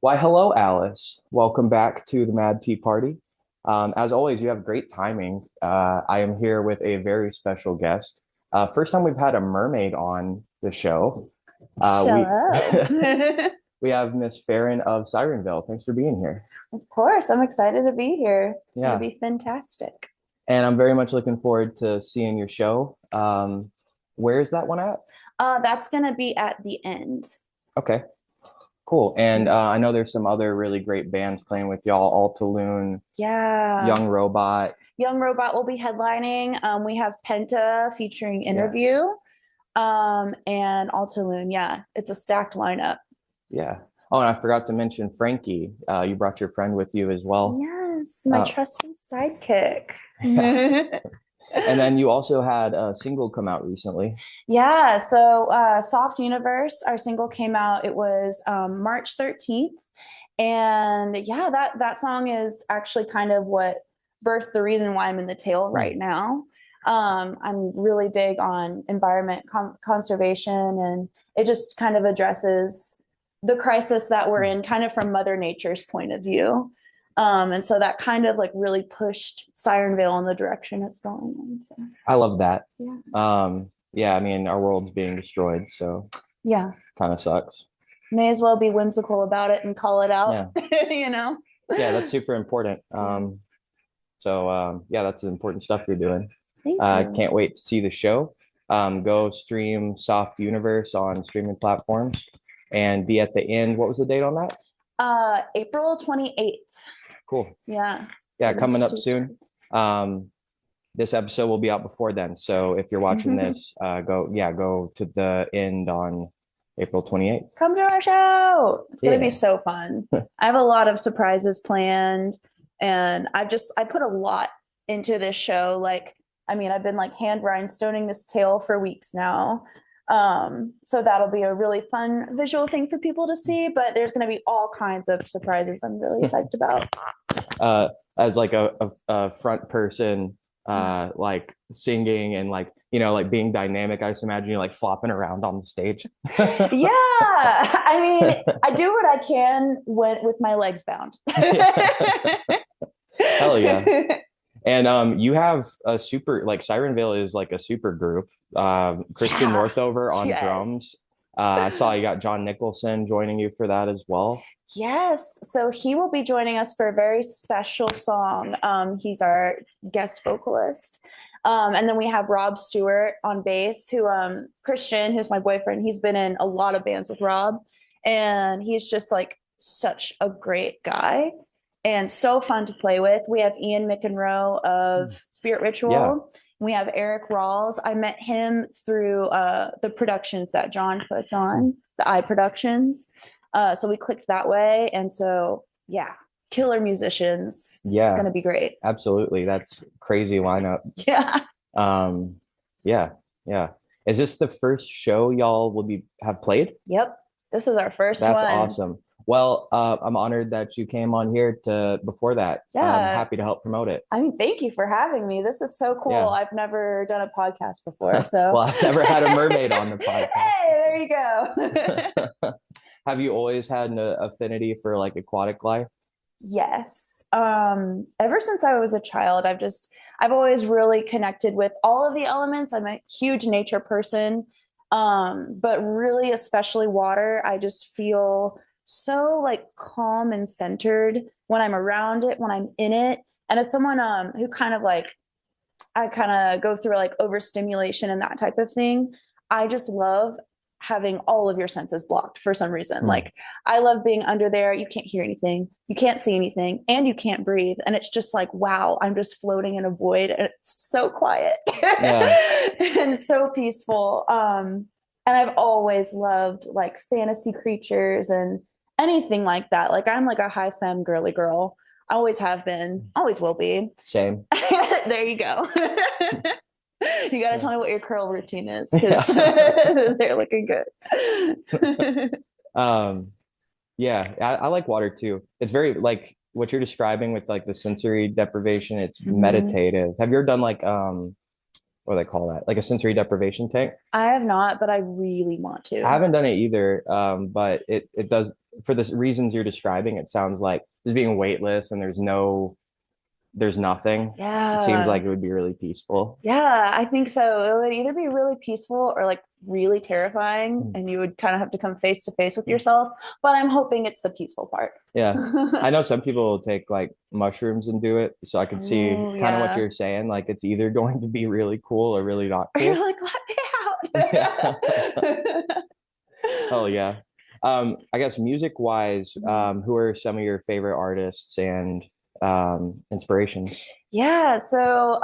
Why, hello, Alice. Welcome back to the Mad Tea Party. As always, you have great timing. I am here with a very special guest. First time we've had a mermaid on the show. We Hello. we have Miss Fairen of Sirenville. Thanks for being here. Of course, I'm excited to be here. It's going to Yeah, be fantastic. and I'm very much looking forward to seeing your show. Where's that one at? That's going to be at the end. Okay, cool. And Yeah. I know there's some other really great bands playing with y'all. Altaloon, Yeah. Young Robot. Young Robot will be headlining. We have Penta featuring Interview, Yes. and Altaloon. Yeah, it's a stacked lineup. Yeah. Oh, and I forgot to mention Frankie. You brought your friend with you as well. Yes, my Uh, trusty sidekick. yeah. And then you also had a single come out recently. Yeah, so Soft Universe, our single came out, it was March 13th. And yeah, that song is actually kind of what birthed the reason why I'm in the tail Hmm. right now. I'm really big on environment conservation, and it just kind of addresses the crisis that we're in, kind of from Mother Nature's point of view. And so that kind of like really pushed Sirenvale in the direction it's going in. So I love that. yeah. Yeah, I mean, our world's being destroyed, so Yeah. kind of sucks. May as well be whimsical about it and call it out, Yeah. you know? Yeah, that's super important. Yeah. Yeah, that's important stuff you're doing. Thank you. Can't wait to see the show. Go stream Soft Universe on streaming platforms and be at the end. What was the date on that? April 28th. Cool. Yeah. Yeah, So coming next up Tuesday. soon. This episode will be out before then. So if you're watching this, go to the end on April 28th. Come to our show. It's gonna be Yeah. so fun. I have a lot of surprises planned, and I put a lot into this show. Like, I mean, I've been like hand rhinestoning this tale for weeks now. So that'll be a really fun visual thing for people to see, but there's gonna be all kinds of surprises I'm really psyched about. uh, as like a front person, like singing and like, like being dynamic, I just imagine you like flopping around on the stage. Yeah, I mean, I do what I can with my legs bound. Hell yeah. And you have a super like Sirenville is like a super group. Christian Yeah, Northover on yes. drums. I saw you got John Nicholson joining you for that as well. Yes, so he will be joining us for a very special song. He's our guest vocalist. And then we have Rob Stewart on bass, who Christian, who's my boyfriend, he's been in a lot of bands with Rob, and he's just like such a great guy and so fun to play with. We have Ian McEnroe of Spirit Yeah. Ritual. We have Eric Rawls. I met him through the productions that John puts on, the I Productions. So we clicked that way. And so, yeah, killer musicians. It's going Yeah, to be great. absolutely. That's crazy lineup. Yeah. Um, yeah, yeah. Is this the first show y'all will be have played? Yep. This is our first That's one. awesome. Well, I'm honored that you came on here to before that. I'm Yeah. happy to help promote it. I mean, thank you for having me. This is so cool. Yeah. I've never done a podcast before. So, Well, I've never had a mermaid on the hey, podcast. there you go. Have you always had an affinity for like aquatic life? Yes. Ever since I was a child, I've always really connected with all of the elements. I'm a huge nature person. But really especially water, I just feel so like calm and centered when I'm around it, when I'm in it. And as someone who kind of like I kind of go through like overstimulation and that type of thing. I just love having all of your senses blocked for some reason. Hmm. Like I love being under there. You can't hear anything, you can't see anything, and you can't breathe. And it's just like, wow, I'm just floating in a void and it's so quiet Yeah. and so peaceful. And I've always loved like fantasy creatures and anything like that. Like I'm like a high femme girly girl. I always have been, always will be. Same. There you go. You got to Yeah. tell me what your curl routine is because Yeah. they're looking good. Um, yeah, I like water too. It's very like what you're describing with like the sensory deprivation, it's Mhm. meditative. Have you ever done like what do they call that? Like a sensory deprivation tank. I have not, but I really want I to. haven't done it either, but it does for the reasons you're describing. It sounds like just being weightless and there's nothing. It seems Yeah. like it would be really peaceful. Yeah, I think so. It would either be really peaceful or like really terrifying, Mm. and you would kind of have to come face to face with yourself. But I'm hoping it's the peaceful part. Yeah. I know some people take like mushrooms and do it, so I could see Oh, kind of what yeah. you're saying. Like it's either going to be really cool or really not You're cool. like, let me Yeah. out. Oh yeah. I guess music wise, who are some of your favorite artists and inspirations? Yeah, so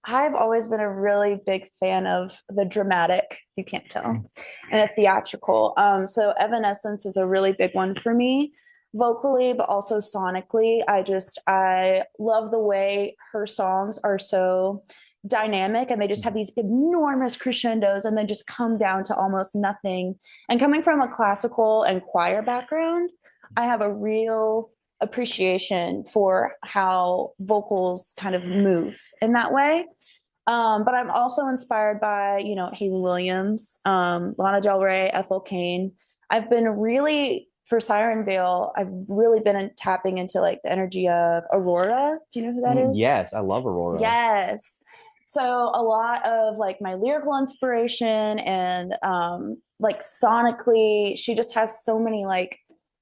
I've always been a really big fan of the dramatic, you can't tell, and the theatrical. So Evanescence is a really big one for me, vocally, but also sonically. I love the way her songs are so dynamic and they just have these enormous crescendos and then just come down to almost nothing. And coming from a classical and choir background, I have a real appreciation for how vocals kind of move in that way. But I'm also inspired by, Haley Williams, Lana Del Rey, Ethel Cain. I've been really, for Siren Vale, I've really been tapping into like the energy of Aurora. Do you know who that is? Yes, I love Aurora. Yes. So a lot of like my lyrical inspiration and like sonically, she just has so many like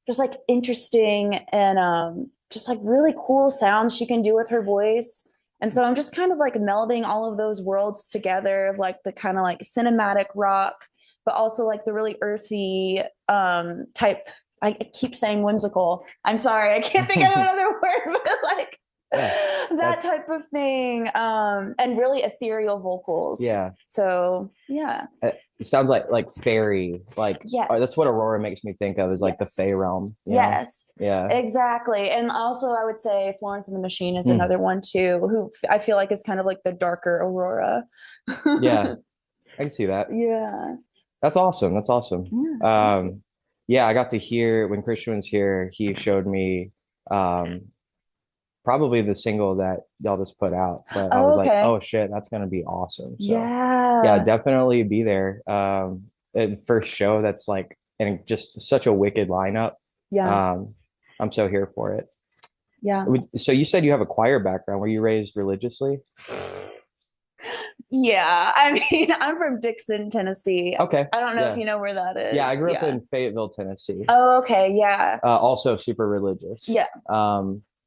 just like interesting and just like really cool sounds she can do with her voice. And so I'm just kind of like melding all of those worlds together of like the kind of like cinematic rock, but also like the really earthy type. I keep saying whimsical. I'm sorry, I can't think of another word, but like Yeah, that that's type of thing. And really ethereal vocals. yeah. So yeah. It sounds like fairy, like that's what Yes. Aurora makes me think of is like the Fey Yes. realm, you know? Yes, Yeah. exactly. And also, I would say Florence and the Machine is Hmm. another one too, who I feel like is kind of like the darker Aurora. Yeah, I can see that. Yeah. That's awesome. That's awesome. Yeah. Thank you. Um, yeah, I got to hear when Christian was here, he showed me um probably the single that y'all just put out, but I was Oh, like, okay. oh shit, that's gonna be awesome. So yeah, Yeah. definitely be there. First show that's like and just such a wicked lineup. Yeah. Um, I'm so here for it. Yeah. So you said you have a choir background. Were you raised religiously? Yeah. I mean, I'm from Dixon, Tennessee. Okay. I don't know if Yeah. you know where that Yeah, I is. grew up Yeah. in Fayetteville, Tennessee. Oh, okay. Yeah. Also super religious. Yeah.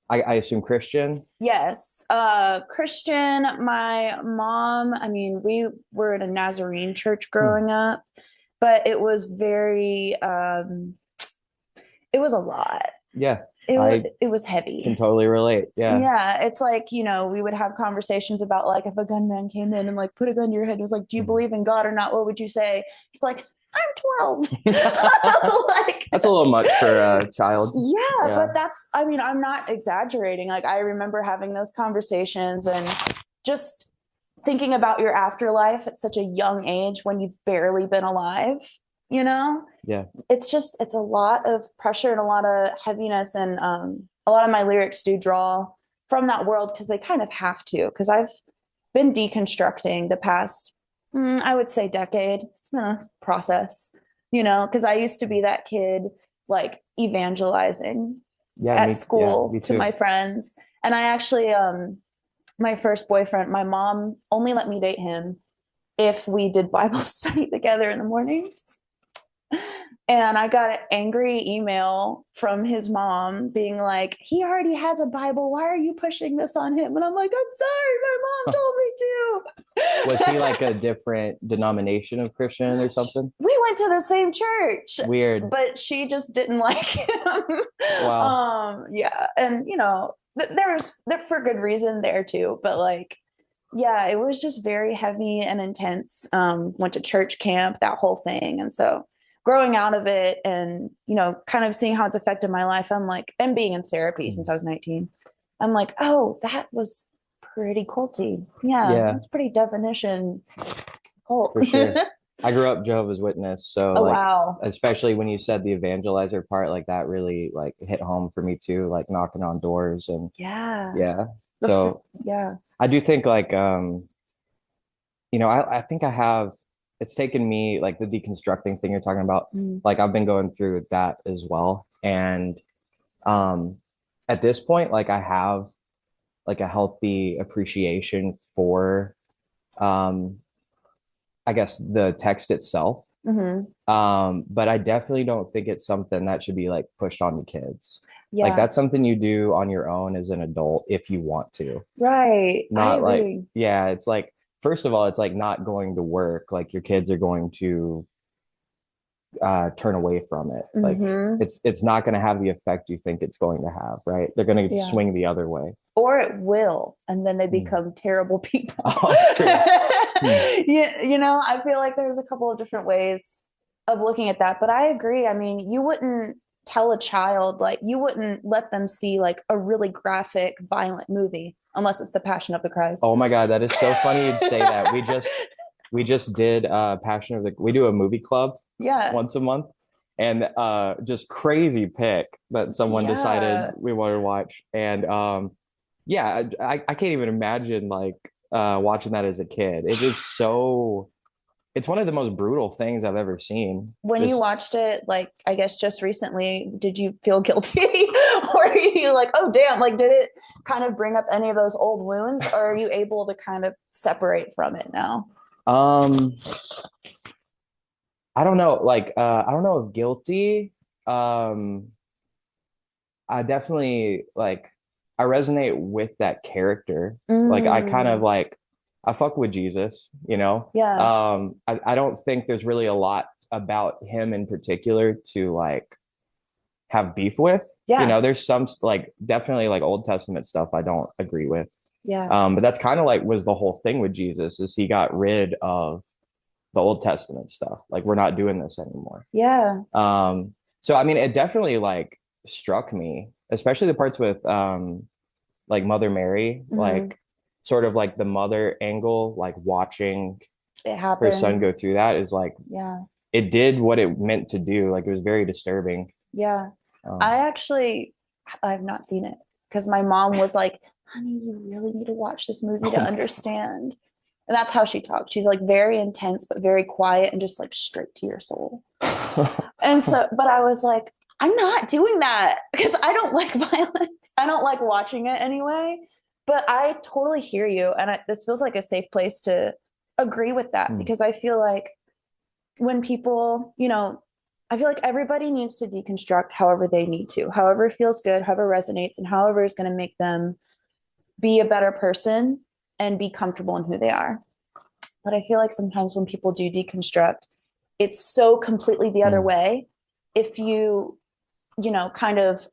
I assume Christian. Yes. Christian, my mom, I mean, we were in a Nazarene church Hmm. growing up, but it was very it was a lot. Yeah, It I it was can heavy. totally relate. Yeah. Yeah, it's like, we would have conversations about like if a gunman came in and like put a gun to your head and was like, "Do you Mhm. believe in God or not? What would you say?" It's like, "I'm 12." Like That's a little much for a child. yeah, Yeah. but I mean, I'm not exaggerating. Like, I remember having those conversations and just thinking about your afterlife at such a young age when you've barely been alive, you know? Yeah. It's a lot of pressure and a lot of heaviness. And a lot of my lyrics do draw from that world because they kind of have to. Because I've been deconstructing the past, I would say, decade. It's been a process, because I used to be that kid like evangelizing Yeah, at me school to too. my friends. And I actually, my first boyfriend, my mom only let me date him if we did Bible study together in the mornings. And I got an angry email from his mom being like, he already has a Bible. Why are you pushing this on him? And I'm like, I'm sorry, my mom told Was he me like a to. different denomination of Christian or something? We went to the same church, Weird. but she just didn't like him. Wow. Yeah. And, there was for good reason there too. But like, yeah, it was just very heavy and intense. Went to church camp, that whole thing. And so growing out of it and, kind of seeing how it's affected my life, I'm like, and being in therapy since I was 19, I'm like, oh, that was pretty culty. Yeah, Yeah, that's pretty definition cult. for sure. I grew up Jehovah's Witness, so Oh, like wow. especially when you said the evangelizer part, like that really like hit home for me too, like knocking on doors and Yeah. yeah. So Yeah. I do think like I think I have, it's taken me like the deconstructing thing you're talking about. Mm. Like I've been going through that as well. And um, at this point, like I have like a healthy appreciation for, um, I guess the text itself. Hmm. But I definitely don't think it's something that should be like pushed on the kids. Like Yeah, that's something you do on your own as an adult if you want to. right. I Not like, agree. yeah, it's like, first of all, it's like not going to work. Like your kids are going to turn away from it. Like Hmm. it's not going to have the effect you think it's going to have, right? They're going to Yeah. swing the other way. Or it will, and then they Hmm. become terrible people. Oh, true. Hmm. I feel like there's a couple of different ways of looking at that, but I agree. I mean, you wouldn't tell a child, like, you wouldn't let them see like a really graphic, violent movie unless it's The Passion of the Christ. Oh my God, that is so funny you'd say that. We just did Passion of the we do a movie club Yeah. once a month and just crazy pick that someone decided Yeah. we wanted to watch. And yeah, I can't even imagine like watching that as a kid. It is so it's one of the most brutal things I've ever seen. When you Just watched it, like, I guess just recently, did you feel guilty? Or are you like, oh, damn, like, did it kind of bring up any of those old wounds? Or are you able to kind of separate from it now? um I don't know, like I don't know if guilty. Um I definitely like I resonate with that character. Like I kind of Mm, like I fuck with Jesus, you know? yeah. I don't think there's really a lot about him in particular to like have beef with. You Yeah. know, there's some like definitely like Old Testament stuff I don't agree with. Yeah. But that's kind of like was the whole thing with Jesus is he got rid of the Old Testament stuff. Like we're not doing this anymore. Yeah. So I mean, it definitely like struck me, especially the parts with like Mother Mary, Hmm. like sort of like the mother angle, like watching It her son happened. go through that is like Yeah. it did what it meant to do. Like it was very disturbing. Yeah. I Um, actually, I've not seen it because my mom was like, honey, you really need to watch this movie to oh my understand. And that's how she talks. She's like very intense, but very quiet and just like straight to your soul. God. And so, but I was like, I'm not doing that because I don't like violence. I don't like watching it anyway. But I totally hear you. And this feels like a safe place to agree with that Hmm. because I feel like when people, I feel like everybody needs to deconstruct however they need to, however feels good, however resonates, and however is going to make them be a better person and be comfortable in who they are. But I feel like sometimes when people do deconstruct, it's so completely the other Hmm. way. If kind of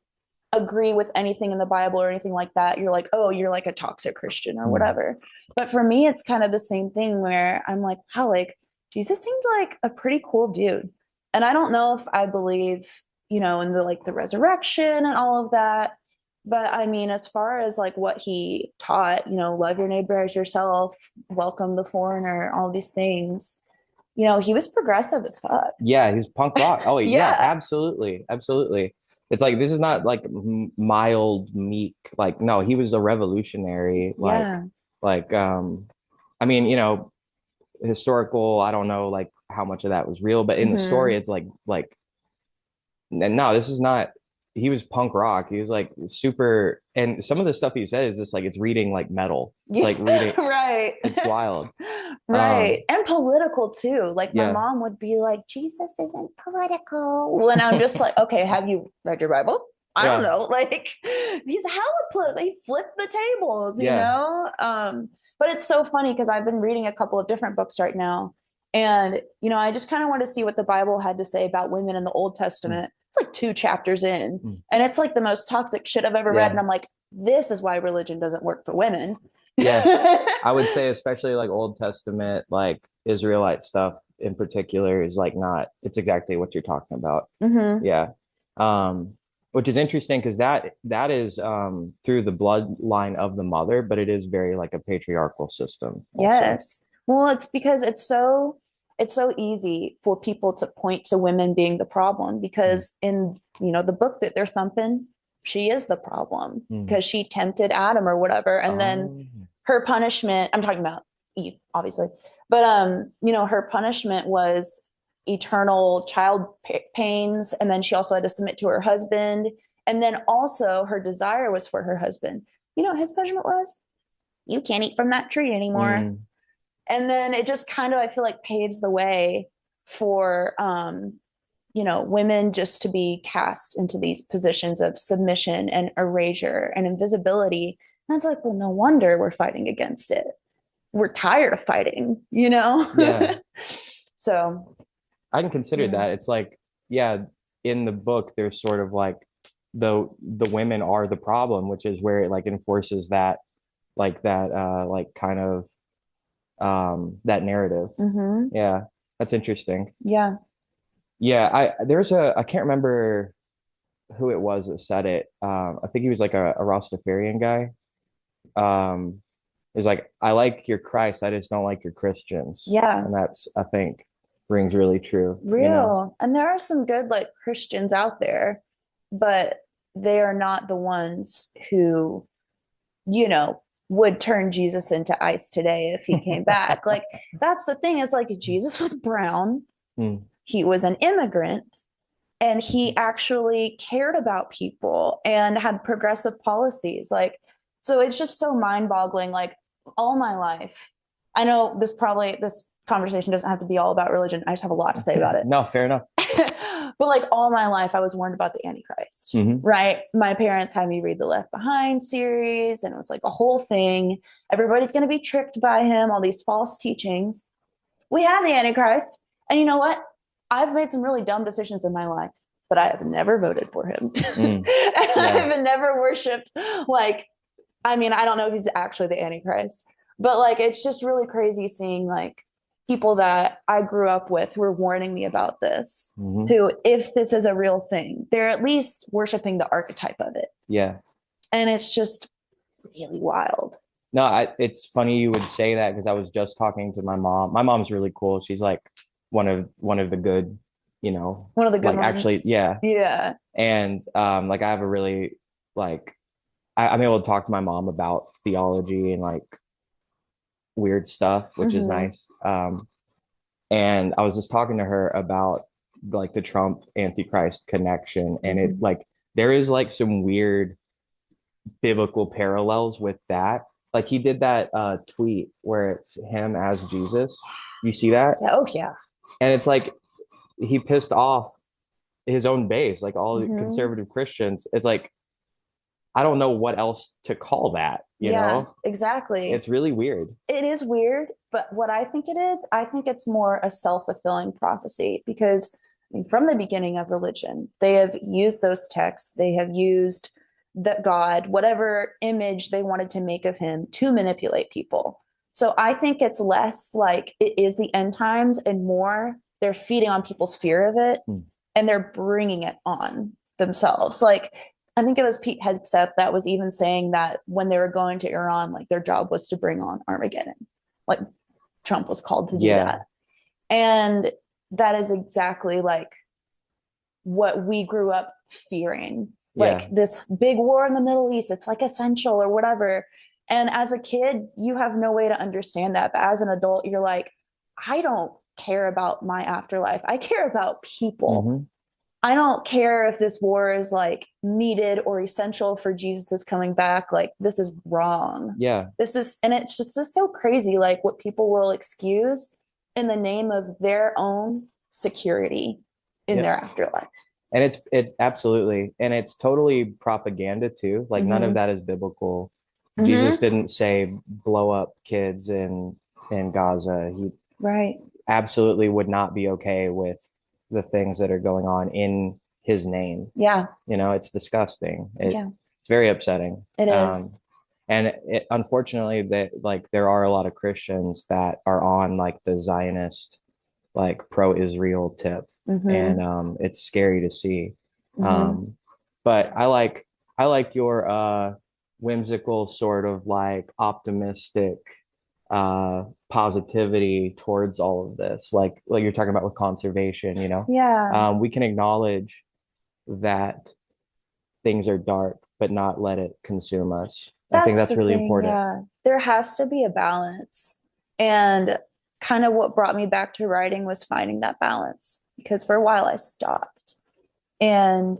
agree with anything in the Bible or anything like that, you're like, oh, you're like a toxic Christian or Hmm. whatever. But for me, it's kind of the same thing where I'm like, wow, like Jesus seemed like a pretty cool dude. And I don't know if I believe, in the resurrection and all of that. But I mean, as far as like what he taught, love your neighbor as yourself, welcome the foreigner, all these things, he was progressive as fuck. Yeah, he's punk rock. Oh yeah, Yeah. absolutely, absolutely. It's like this is not like mild, meek. Like no, he was a revolutionary. Yeah. Like I mean, you know, historical. I don't know like how much of that was real, but in the story, Hmm. it's like and no, this is not. He was punk rock. He was like super, and some of the stuff he says is just like it's reading like metal. It's Yeah, like reading. right. It's wild. Right. And political too. Like my Yeah, mom would be like, Jesus isn't political. When I'm just like, okay, have you read your Bible? I don't yeah, know. Like he's hella political. He flipped the tables, yeah. But it's so funny because I've been reading a couple of different books right now. And, I just kind of want to see what the Bible had to say about women in the Old Mm, Testament. It's like 2 chapters in, mm. and it's like the most toxic shit I've ever read. And Yeah, I'm like, this is why religion doesn't work for women. yeah. I would say especially like Old Testament, like Israelite stuff in particular is like not, it's exactly what you're talking about. Hmm. Yeah. Um, which is interesting because that is through the bloodline of the mother, but it is very like a patriarchal system also. Yes. Well, it's because it's so easy for people to point to women being the problem Mm, because in, the book that they're thumping, she is the problem mm. because she tempted Adam or whatever. And then Oh, her punishment, I'm talking about Eve, obviously. But her punishment was eternal child pains, and then she also had to submit to her husband, and then also her desire was for her husband. You know what his punishment was? You can't eat from that tree anymore. Mm, And then it just kind of, I feel like, paves the way for women just to be cast into these positions of submission and erasure and invisibility. And it's like, well, no wonder we're fighting against it. We're tired of fighting, you yeah, know? So, I hadn't considered yeah. that. It's like, yeah, in the book, there's sort of like the women are the problem, which is where it like enforces that like kind of that narrative. Mm-hmm. Yeah, that's interesting. Yeah. Yeah, I can't remember who it was that said it. I think he was like a Rastafarian guy. Is like, I like your Christ, I just don't like your Christians. Yeah. And that's, I think, rings really true, you know? Real. And there are some good like Christians out there, but they are not the ones who, would turn Jesus into ice today if he came back. Like that's the thing is like Jesus was brown, Hmm. he was an immigrant, and he actually cared about people and had progressive policies. Like, so it's just so mind-boggling. Like all my life, I know this conversation doesn't have to be all about religion. I just have a lot to say about it. No, fair enough. But like all my life, I was warned about the Antichrist, Hmm. right? My parents had me read the Left Behind series, and it was like a whole thing. Everybody's going to be tricked by him, all these false teachings. We had the Antichrist. And you know what? I've made some really dumb decisions in my life, but I have never voted for him. Mm, And yeah, I've never worshiped, like, I mean, I don't know if he's actually the Antichrist, but like, it's just really crazy seeing like people that I grew up with who are warning me about this, hmm, who, if this is a real thing, they're at least worshiping the archetype of it. yeah. And it's just really wild. No, it's funny you would say that because I was just talking to my mom. My mom's really cool. She's like one of the good, One of the good like actually, ones. yeah. Yeah. And like I have a really like I'm able to talk to my mom about theology and like weird stuff, which is Mm-hmm. nice. And I was just talking to her about like the Trump Antichrist connection, and it Mm-hmm. like there is like some weird biblical parallels with that. Like he did that tweet where it's him as Jesus. You see that? Yeah. Oh, yeah. And it's like he pissed off his own base, like all the Mm-hmm. conservative Christians. It's like I don't know what else to call that, you Yeah, know? exactly. It's really weird. It is weird, but what I think it is, I think it's more a self-fulfilling prophecy because I mean, from the beginning of religion, they have used those texts, they have used that God, whatever image they wanted to make of him to manipulate people. So I think it's less like it is the end times and more they're feeding on people's fear of it Hmm. and they're bringing it on themselves. Like I think it was Pete Hegseth that was even saying that when they were going to Iran, like their job was to bring on Armageddon. Like Trump was called to do Yeah, that. And that is exactly like what we grew up fearing. Like yeah, this big war in the Middle East, it's like essential or whatever. And as a kid, you have no way to understand that. But as an adult, you're like, I don't care about my afterlife. I care about people. hmm, I don't care if this war is like needed or essential for Jesus coming back. Like, this is wrong. yeah, And it's just so crazy, like what people will excuse in the name of their own security in yep. their afterlife. And it's absolutely, and it's totally propaganda too. Like none of Mm-hmm. that is biblical. Jesus Mm-hmm. didn't say blow up kids in Gaza. He Right. absolutely would not be okay with the things that are going on in his name. Yeah. It's disgusting. Yeah. It's very upsetting. It Um, is. and unfortunately, that like there are a lot of Christians that are on like the Zionist, like pro-Israel tip, and Mm-hmm. it's scary to see. Mm-hmm. Um, but I like your whimsical sort of like optimistic positivity towards all of this, like you're talking about with conservation, Yeah. we can acknowledge that things are dark but not let it consume us. I think That's that's the really thing. important. Yeah. There has to be a balance. And kind of what brought me back to writing was finding that balance because for a while I stopped. And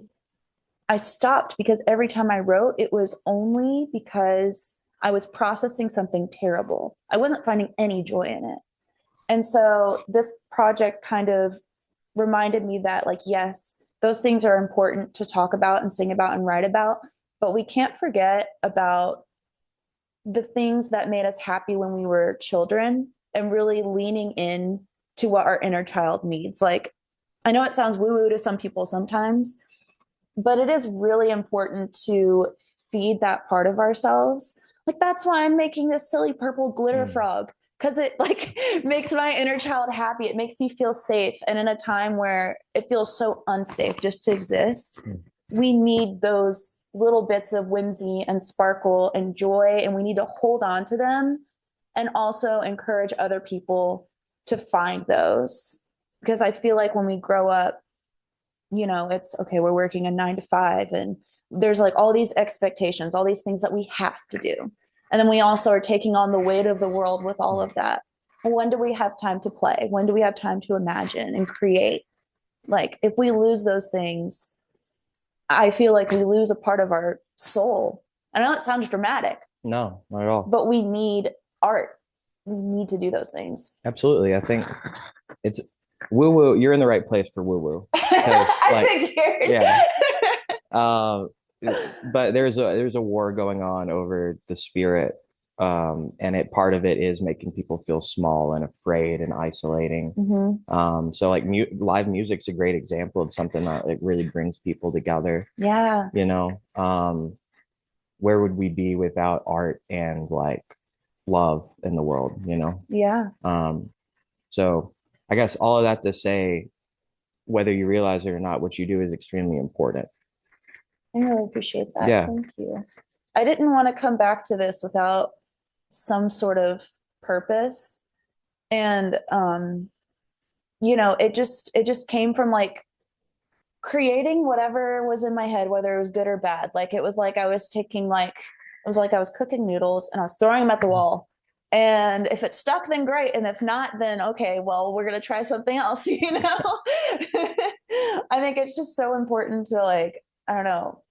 I stopped because every time I wrote, it was only because I was processing something terrible. I wasn't finding any joy in it. And so this project kind of reminded me that, like, yes, those things are important to talk about and sing about and write about, but we can't forget about the things that made us happy when we were children and really leaning in to what our inner child needs. Like, I know it sounds woo woo to some people sometimes, but it is really important to feed that part of ourselves. Like, that's why I'm making this silly purple glitter Mm. frog because it like makes my inner child happy. It makes me feel safe. And in a time where it feels so unsafe just to exist, Mm. we need those little bits of whimsy and sparkle and joy, and we need to hold on to them and also encourage other people to find those. Because I feel like when we grow up, it's okay, we're working a 9 to 5, and there's like all these expectations, all these things that we have to do. And then we also are taking on the weight of the world with all of that. When do we have time to play? When do we have time to imagine and create? Like, if we lose those things, I feel like we lose a part of our soul. I know it sounds dramatic, No, not at all. but we need art. We need to do those things. Absolutely. I think it's woo woo. You're in the right place for woo woo because, I like, figured. yeah. Um, but there's a war going on over the spirit, and part of it is making people feel small and afraid and isolating. Mhm. So like live music's a great example of something that it really brings people together. Yeah. You know, where would we be without art and like love in the world? You know, Yeah. so I guess all of that to say, whether you realize it or not, what you do is extremely important. I really appreciate that. Yeah. Thank you. I didn't want to come back to this without some sort of purpose. And it just came from like creating whatever was in my head, whether it was good or bad. Like it was like I was taking like it was like I was cooking noodles and I was throwing them at the wall. And if it stuck, then great. And if not, then okay, well, we're gonna try something else, I think it's just so important to like, I don't know,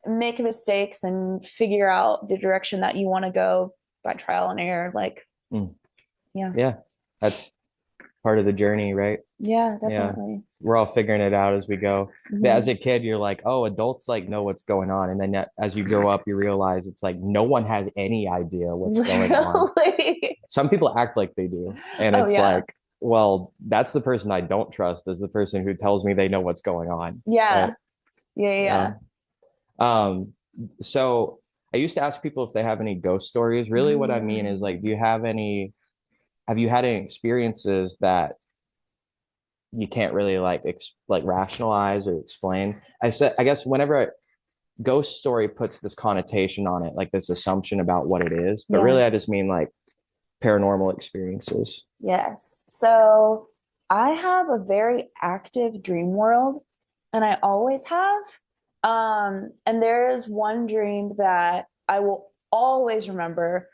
make mistakes and figure out the direction that you want to go by trial and error. Like, Mm. yeah. Yeah. That's part of the journey, right? Yeah, Yeah. definitely. We're all figuring it out as we go. But as Mhm. a kid, you're like, oh, adults like know what's going on. And then as you grow up, you realize it's like no one has any idea what's going on. Literally. Some people act like they do. And Oh it's yeah. like, well, that's the person I don't trust is the person who tells me they know what's going on. Right. Yeah. Yeah. Yeah. Yeah. Um, so I used to ask people if they have any ghost stories. Really, what I mean is like, have you had any experiences that you can't really like rationalize or explain? I guess whenever a ghost story puts this connotation on it, like this assumption about what it is, but Yeah. really I just mean like paranormal experiences. Yes. So I have a very active dream world, and I always have. And there is one dream that I will always remember,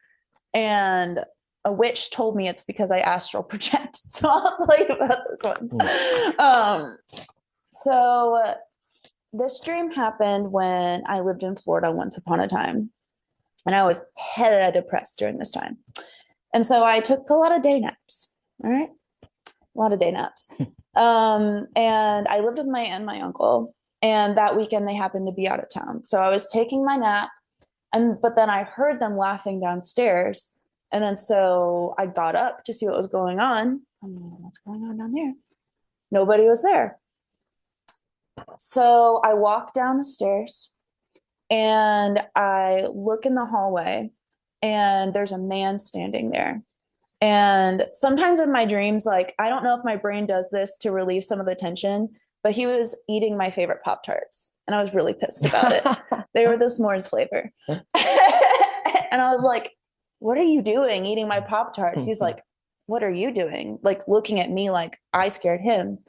and a witch told me it's because I astral project. So I'll tell you about this one. Hmm. Um, so this dream happened when I lived in Florida once upon a time, and I was hella depressed during this time. And so I took a lot of day naps. All right. A lot of day naps. And I lived with my aunt and my uncle. And that weekend they happened to be out of town. So I was taking my nap, but then I heard them laughing downstairs. And then so I got up to see what was going on. What's going on down there? Nobody was there. So I walk down the stairs and I look in the hallway, and there's a man standing there. And sometimes in my dreams, like, I don't know if my brain does this to relieve some of the tension, but he was eating my favorite Pop Tarts. And I was really pissed about it. They were the s'mores flavor. And I was like, what are you doing eating my Pop Tarts? He's like, what are you doing? Like, looking at me like I scared him.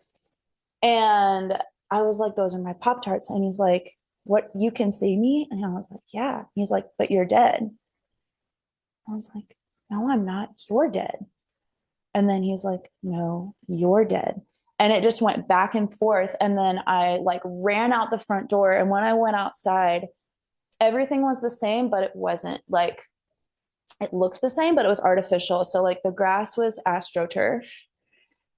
And I was like, those are my Pop Tarts. And he's like, what, you can see me? And I was like, yeah. He's like, but you're dead. I was like, no, I'm not. You're dead. And then he's like, no, you're dead. And it just went back and forth. And then I like ran out the front door. And when I went outside, everything was the same, but it wasn't. Like it looked the same, but it was artificial. So like the grass was astroturf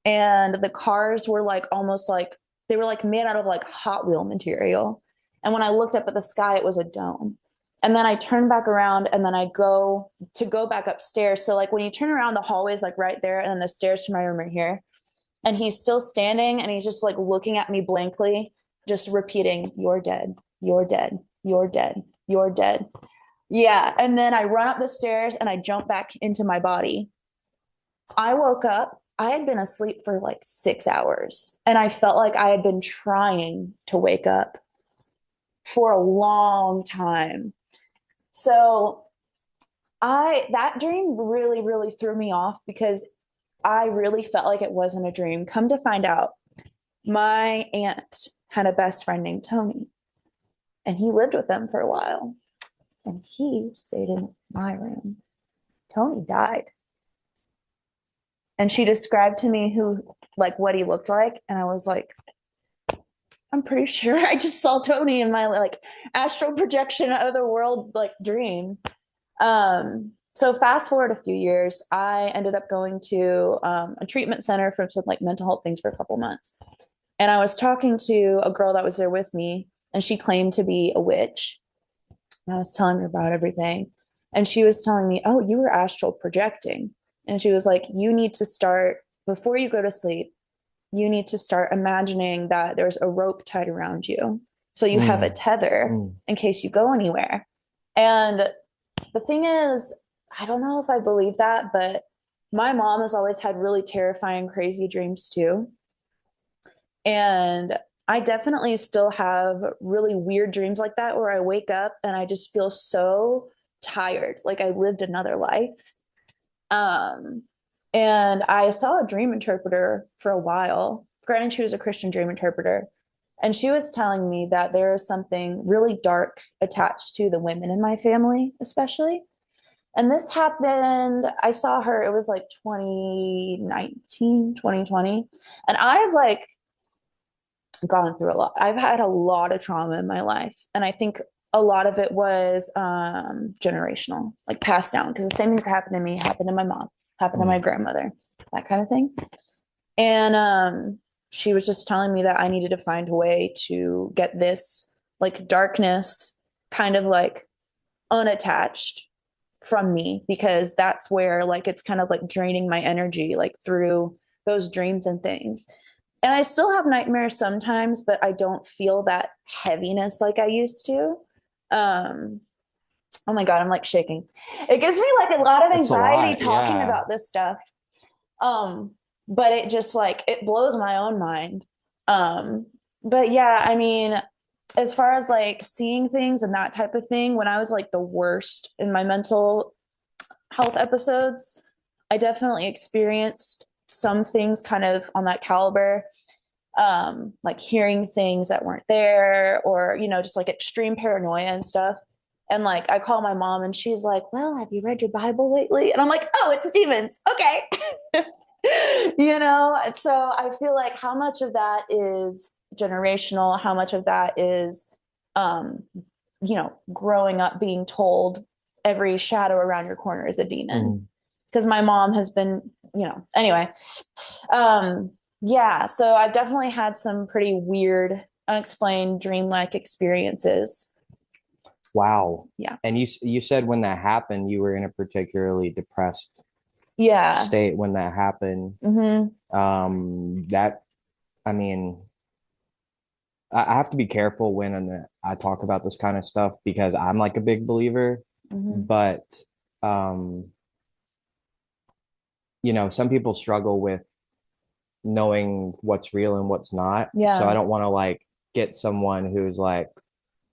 and the cars were like almost like they were like made out of like Hot Wheel material. And when I looked up at the sky, it was a dome. And then I turned back around and then I go back upstairs. So like when you turn around, the hallway is like right there, and then the stairs to my room right here. And he's still standing and he's just like looking at me blankly, just repeating, "You're dead, you're dead, you're dead, you're dead." Yeah. And then I run up the stairs and I jump back into my body. I woke up. I had been asleep for like 6 hours and I felt like I had been trying to wake up for a long time. So that dream really, really threw me off because I really felt like it wasn't a dream. Come to find out, my aunt had a best friend named Tony, and he lived with them for a while, and he stayed in my room. Tony died. And she described to me like what he looked like, and I was like, I'm pretty sure I just saw Tony in my like astral projection other world like dream. So fast forward a few years, I ended up going to a treatment center for some like mental health things for a couple months. And I was talking to a girl that was there with me, and she claimed to be a witch. And I was telling her about everything. And she was telling me, "Oh, you were astral projecting." And she was like, "You need to start, before you go to sleep, you need to start imagining that there's a rope tied around you. So you have a tether in case you go anywhere." And the thing is, I don't know if I believe that, but my mom has always had really terrifying, crazy dreams too. And I definitely still have really weird dreams like that where I wake up and I just feel so tired, like I lived another life. Um, and I saw a dream interpreter for a while. Granted, she was a Christian dream interpreter. And she was telling me that there is something really dark attached to the women in my family, especially. And this happened, I saw her, it was like 2019, 2020. And I've like gone through a lot. I've had a lot of trauma in my life. And I think a lot of it was generational, like passed down, because the same things that happened to me happened to my mom, happened to my grandmother, that kind of thing. And she was just telling me that I needed to find a way to get this like darkness kind of like unattached from me, because that's where like it's kind of like draining my energy like through those dreams and things. And I still have nightmares sometimes, but I don't feel that heaviness like I used to. Um, oh my God, I'm like shaking. It gives me like a lot of It's a anxiety lot. talking Yeah. about this stuff. Um, but it just like it blows my own mind. Um, but yeah, I mean, as far as like seeing things and that type of thing, when I was like the worst in my mental health episodes, I definitely experienced some things kind of on that caliber. Like hearing things that weren't there, or just like extreme paranoia and stuff. And like I call my mom and she's like, "Well, have you read your Bible lately?" And I'm like, "Oh, it's demons." Okay. And so I feel like how much of that is generational, how much of that is um, growing up being told every shadow around your corner is a demon. Because my mom has been, anyway. Um, yeah, so I've definitely had some pretty weird, unexplained dreamlike experiences. Wow. Yeah. And you said when that happened, you were in a particularly depressed Yeah. state when that happened. That I mean, I have to be careful when I talk about this kind of stuff because I'm like a big believer, but um, some people struggle with knowing what's real and what's not. So I Yeah. don't want to like get someone who's like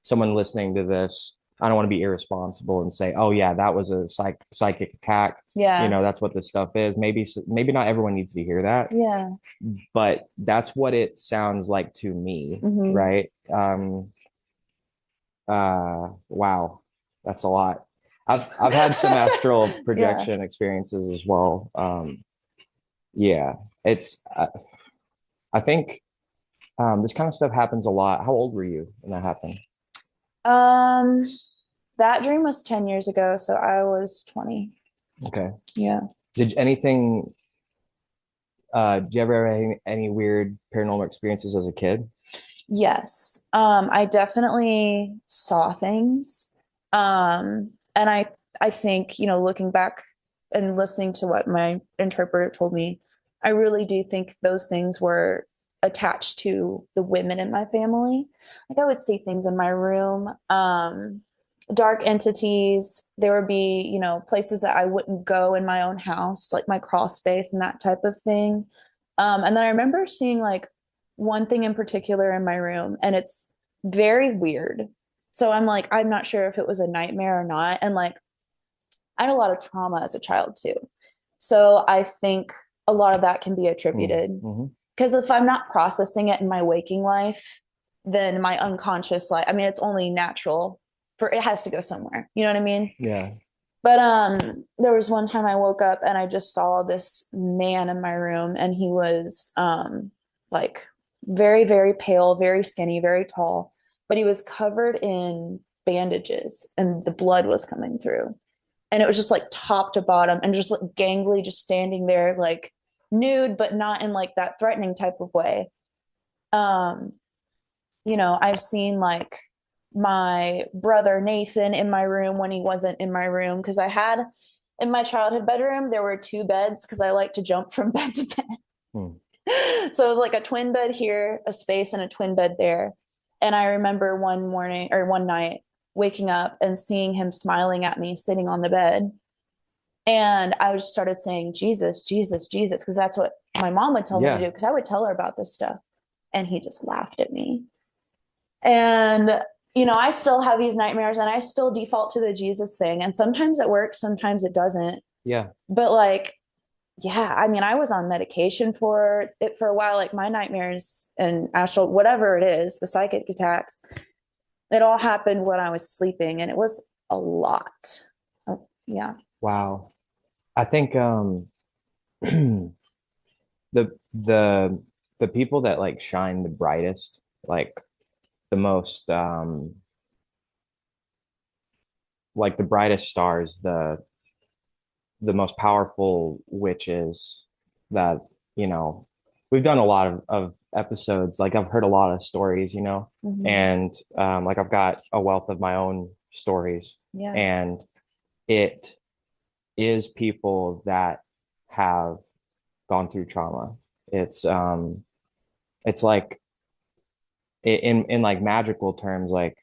someone listening to this. I don't want to be irresponsible and say, "Oh yeah, that was a psychic attack." Yeah. That's what this stuff is. Maybe not everyone needs to hear that, Yeah. but that's what it sounds like to me, Hmm. right? Wow, that's a lot. I've had some astral Yeah. projection experiences as well. Yeah, it's I think this kind of stuff happens a lot. How old were you when that happened? Um, that dream was 10 years ago, so I was 20. Okay. Yeah. Did anything did you ever have any weird paranormal experiences as a kid? Yes. I definitely saw things. And I think, looking back and listening to what my interpreter told me, I really do think those things were attached to the women in my family. Like I would see things in my room, dark entities. There would be, places that I wouldn't go in my own house, like my crawl space and that type of thing. And then I remember seeing like one thing in particular in my room, and it's very weird. So I'm like, I'm not sure if it was a nightmare or not. And like, I had a lot of trauma as a child too. So I think a lot of that can be attributed Mm-hmm. because if I'm not processing it in my waking life, then my unconscious life, I mean, it's only natural for it has to go somewhere. You know what I mean? Yeah. But there was one time I woke up and I just saw this man in my room and he was like very, very pale, very skinny, very tall, but he was covered in bandages and the blood was coming through. And it was just like top to bottom and just like gangly, just standing there like nude, but not in like that threatening type of way. Um, I've seen like my brother Nathan in my room when he wasn't in my room because I had in my childhood bedroom there were two beds because I like to jump from bed to bed. Hmm. So it was like a twin bed here, a space, and a twin bed there. And I remember one morning or one night waking up and seeing him smiling at me sitting on the bed. And I just started saying, Jesus, Jesus, Jesus, because that's what my mom would tell me to do, Yeah. because I would tell her about this stuff. And he just laughed at me. And, I still have these nightmares and I still default to the Jesus thing. And sometimes it works, sometimes it doesn't. Yeah. But like, yeah, I mean, I was on medication for it for a while. Like my nightmares and astral, whatever it is, the psychic attacks, it all happened when I was sleeping and it was a lot. Oh, yeah. Wow. I think the the the people that like shine the brightest, like the most like the brightest stars, the most powerful witches that, you know, we've done a lot of episodes. Like I've heard a lot of stories, Mm-hmm. and like I've got a wealth of my own stories, Yeah. and it is people that have gone through trauma. It's like in like magical terms, like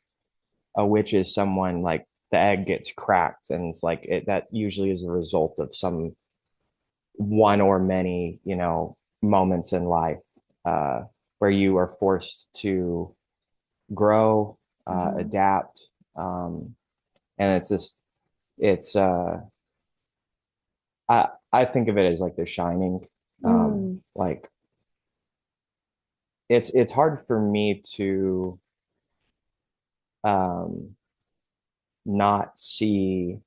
a witch is someone like the egg gets cracked, and it's like that usually is the result of some one or many, moments in life where you are forced to grow, Mm-hmm. adapt, and it's I think of it as like The Shining. Mm. Like it's hard for me to um, not see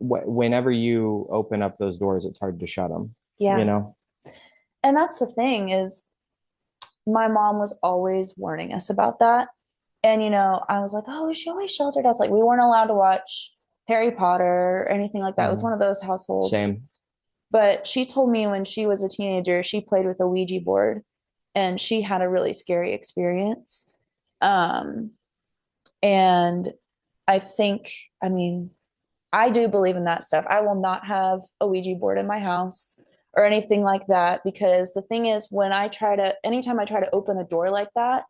whenever you open up those doors, it's hard to shut them, you Yeah. know? And that's the thing is my mom was always warning us about that. And I was like, oh, she always sheltered us. Like we weren't allowed to watch Harry Potter or anything like that. It was Uh, one of those households. Same. But she told me when she was a teenager, she played with a Ouija board and she had a really scary experience. Um, and I think, I mean, I do believe in that stuff. I will not have a Ouija board in my house or anything like that because the thing is, anytime I try to open a door like that,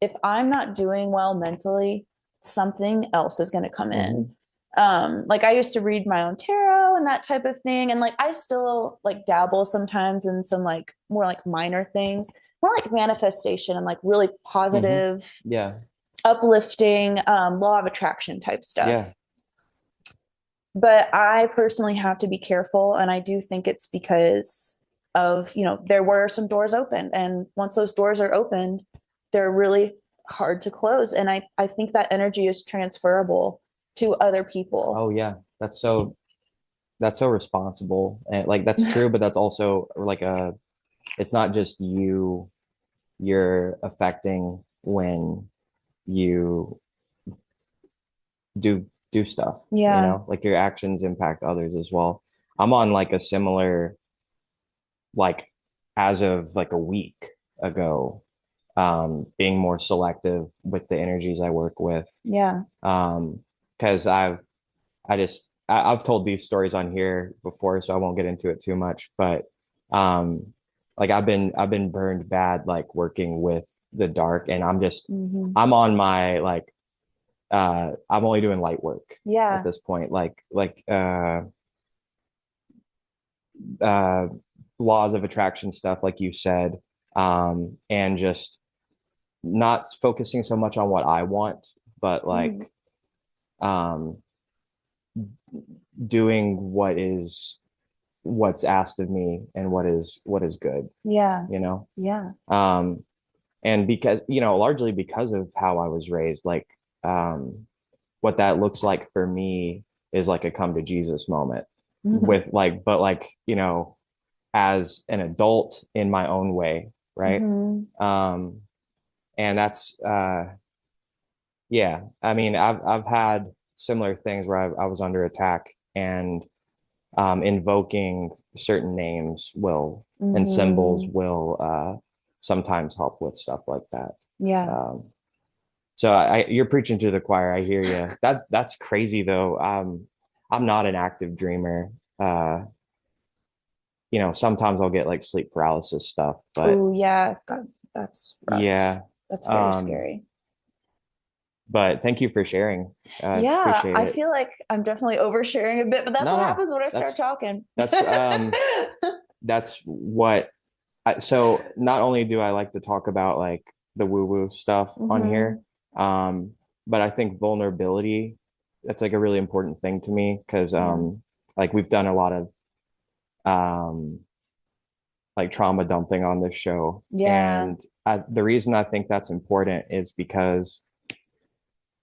if I'm not doing well mentally, something else is going to come in. Hmm. Like I used to read my own tarot and that type of thing. And like I still like dabble sometimes in some like more like minor things, more like manifestation and like really Hmm. positive, Yeah. uplifting, law of attraction type Yeah. stuff. But I personally have to be careful. And I do think it's because of, there were some doors open. And once those doors are opened, they're really hard to close. And I think that energy is transferable to other people. Oh, yeah. That's so that's so responsible, and like that's true, but that's also like a it's not just you're affecting when you do stuff, Yeah. like your actions impact others as well. I'm on like a similar, like as of like a week ago, being more selective with the energies I work with. Yeah. Because I've told these stories on here before, so I won't get into it too much, but um like I've been burned bad like working with the dark, and Hmm. I'm on my like I'm only doing light work at Yeah. this point, uh laws of attraction stuff like you said, and just not focusing so much on what I want, but Hmm. like um doing what's asked of me and what is good, Yeah. you know Yeah. um and because largely because of how I was raised, like what that looks like for me is like a come to Jesus moment Hmm. with like but like as an adult in my own way, right? Hmm. um and that's yeah, I mean, I've had similar things where I was under attack, and invoking certain names will and symbols Hmm. will sometimes help with stuff like that. Yeah. Um, so you're preaching to the choir. I hear you. That's crazy though. I'm not an active dreamer. Uh, Sometimes I'll get like sleep paralysis stuff, but Oh, yeah. God, that's rough. yeah. That's very Um, scary. but thank you for sharing. I Yeah, appreciate I it. feel like I'm definitely oversharing a bit, but that's No, what no, happens when I start that's talking. that's that's what so not only do I like to talk about like the woo woo stuff on here, Hmm. um, but I think vulnerability, that's like a really important thing to me because Yeah. like we've done a lot of um like trauma dumping on this show. Yeah. And the reason I think that's important is because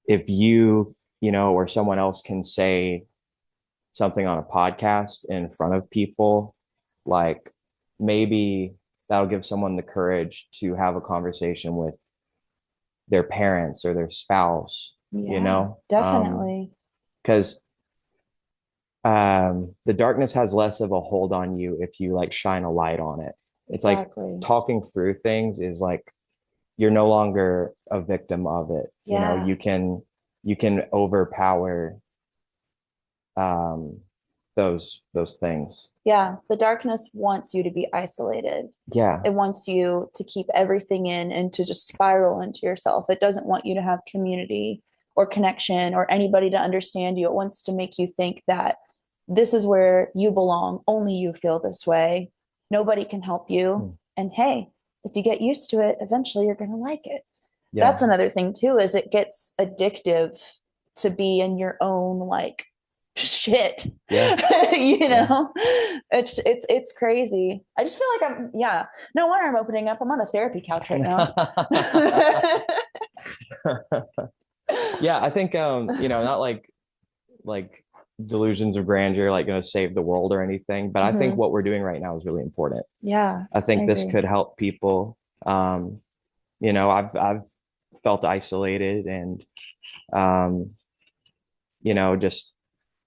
if you or someone else can say something on a podcast in front of people, like maybe that'll give someone the courage to have a conversation with their parents or their spouse, you Yeah, know? definitely. Because the darkness has less of a hold on you if you like shine a light on it. It's like Exactly. talking through things is like you're no longer a victim of it. Yeah. You can overpower um those things. Yeah. The darkness wants you to be isolated. Yeah. It wants you to keep everything in and to just spiral into yourself. It doesn't want you to have community or connection or anybody to understand you. It wants to make you think that this is where you belong. Only you feel this way. Nobody can help you. Hmm. And hey, if you get used to it, eventually you're going to like it. Yeah. That's another thing too, is it gets addictive to be in your own like shit. Yeah. you Yeah. know it's crazy. I just feel like I'm, yeah, no wonder I'm opening up. I'm on a therapy couch right now. Yeah, I think not like delusions of grandeur like going to save the world or anything, but I think Hmm. what we're doing right now is really important. Yeah, I I think this agree. could help people. Um, I've felt isolated, and um, just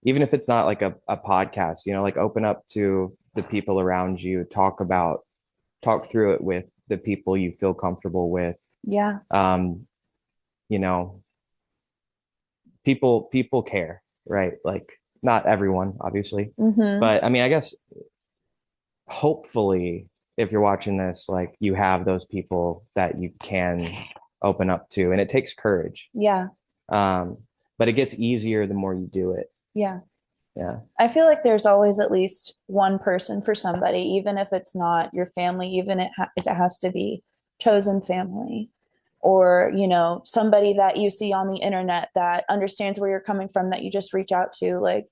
even if it's not like a podcast, like open up to the people around you, talk through it with the people you feel comfortable with. Yeah. Um, you know, people care, right? Like not everyone, obviously, Hmm. but I mean, I guess hopefully if you're watching this, like you have those people that you can open up to, and it takes courage. Yeah. Um, but it gets easier the more you do it. Yeah, Yeah. I feel like there's always at least one person for somebody, even if it's not your family, even if it has to be chosen family, or somebody that you see on the internet that understands where you're coming from, that you just reach out to. Like,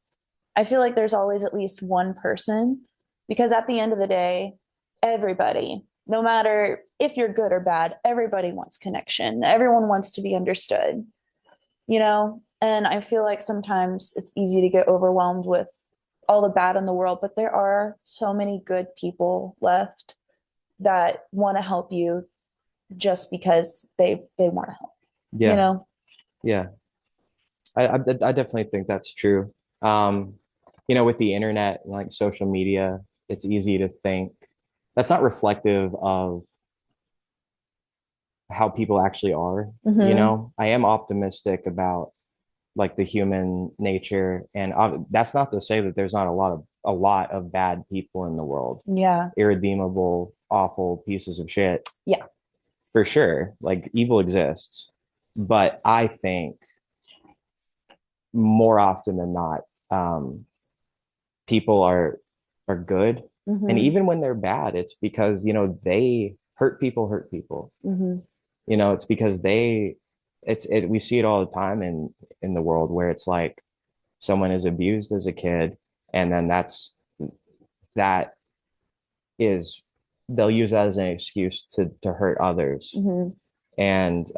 I feel like there's always at least one person, because at the end of the day, everybody, no matter if you're good or bad, everybody wants connection. Everyone wants to be understood. And I feel like sometimes it's easy to get overwhelmed with all the bad in the world, but there are so many good people left that want to help you just because they want to help, you Yeah. know? Yeah. I definitely think that's true. Um, with the internet and like social media, it's easy to think that's not reflective of how people actually are. Mm-hmm. I am optimistic about like the human nature, and that's not to say that there's not a lot of bad people in the world, Yeah. irredeemable, awful pieces of shit, Yeah. for sure. Like evil exists, but I think more often than not, people are good, and Mm-hmm. even when they're bad, it's because they hurt people. Mm-hmm. It's because we see it all the time in the world where it's like someone is abused as a kid, and then that is they'll use that as an excuse to hurt others, Mm-hmm. and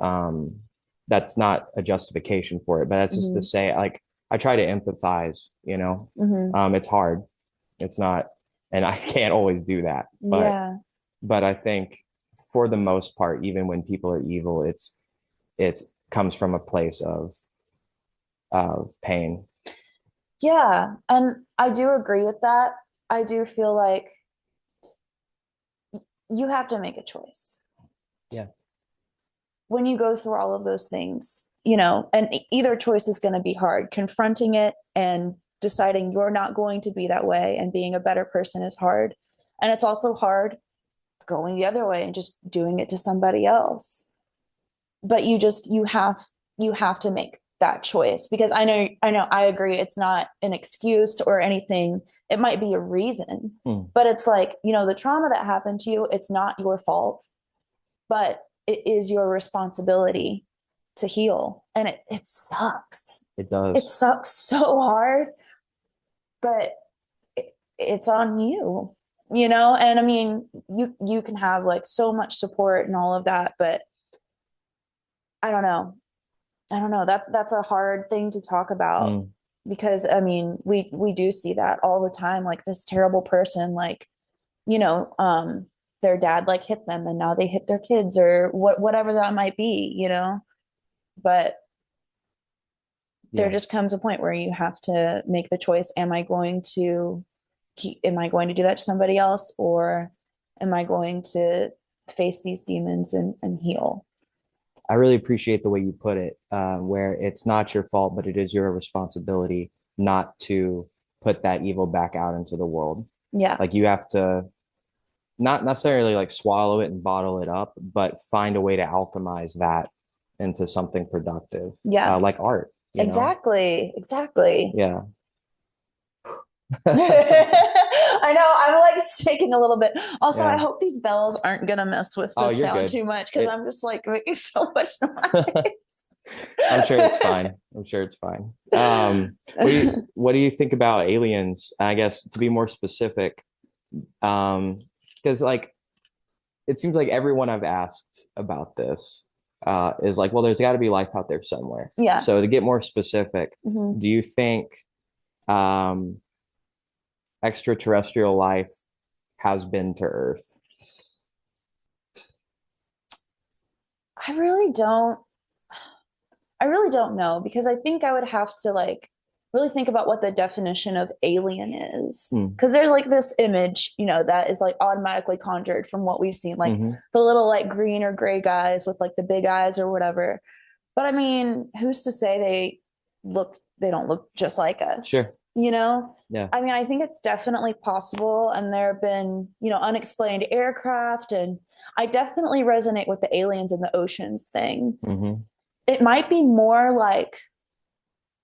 that's not a justification for it, but that's just to Mm-hmm. say, like, I try to empathize. Mm-hmm. It's hard. It's not, and I can't always do that, but Yeah. I think for the most part, even when people are evil, it's comes from a place of pain. Yeah. And I do agree with that. I do feel like you have to make a choice Yeah. when you go through all of those things, and either choice is going to be hard. Confronting it and deciding you're not going to be that way and being a better person is hard. And it's also hard going the other way and just doing it to somebody else. But you have to make that choice, because I know I agree it's not an excuse or anything. It might be a reason, Mm. but it's like, the trauma that happened to you, it's not your fault, but it is your responsibility to heal. And it sucks. It It does. sucks so hard, but it's on you. And I mean, you can have like so much support and all of that, but I don't know. I don't know. That's a hard thing to talk about, Mm. because I mean, we do see that all the time. Like this terrible person, like, you know, um, their dad like hit them and now they hit their kids, or whatever that might be. But there Yeah. just comes a point where you have to make the choice. Am I going to do that to somebody else, or am I going to face these demons and heal? I really appreciate the way you put it, where it's not your fault, but it is your responsibility not to put that evil back out into the world. Yeah. Like you have to not necessarily like swallow it and bottle it up, but find a way to alchemize that into something productive, Yeah. like art. Exactly. Exactly. Yeah. I know. I'm like shaking a little bit. Also, I Yeah. hope these bells aren't gonna mess with Oh, the you're sound good. too much, because It, I'm just like making so much noise. I'm sure it's fine. I'm sure it's fine. What do you think about aliens? I guess to be more specific, because like it seems like everyone I've asked about this is like, well, there's got to be life out there somewhere. Yeah. So to get more specific, Hmm. do you think um, extraterrestrial life has been to Earth? I really don't. I really don't know, because I think I would have to like really think about what the definition of alien is. Mm. Because there's like this image, that is like automatically conjured from what we've seen, like Hmm. the little like green or gray guys with like the big eyes or whatever. But I mean, who's to say they don't look just like Sure. us? Yeah. I mean, I think it's definitely possible. And there have been, unexplained aircraft. And I definitely resonate with the aliens in the oceans thing. Hmm. It might be more like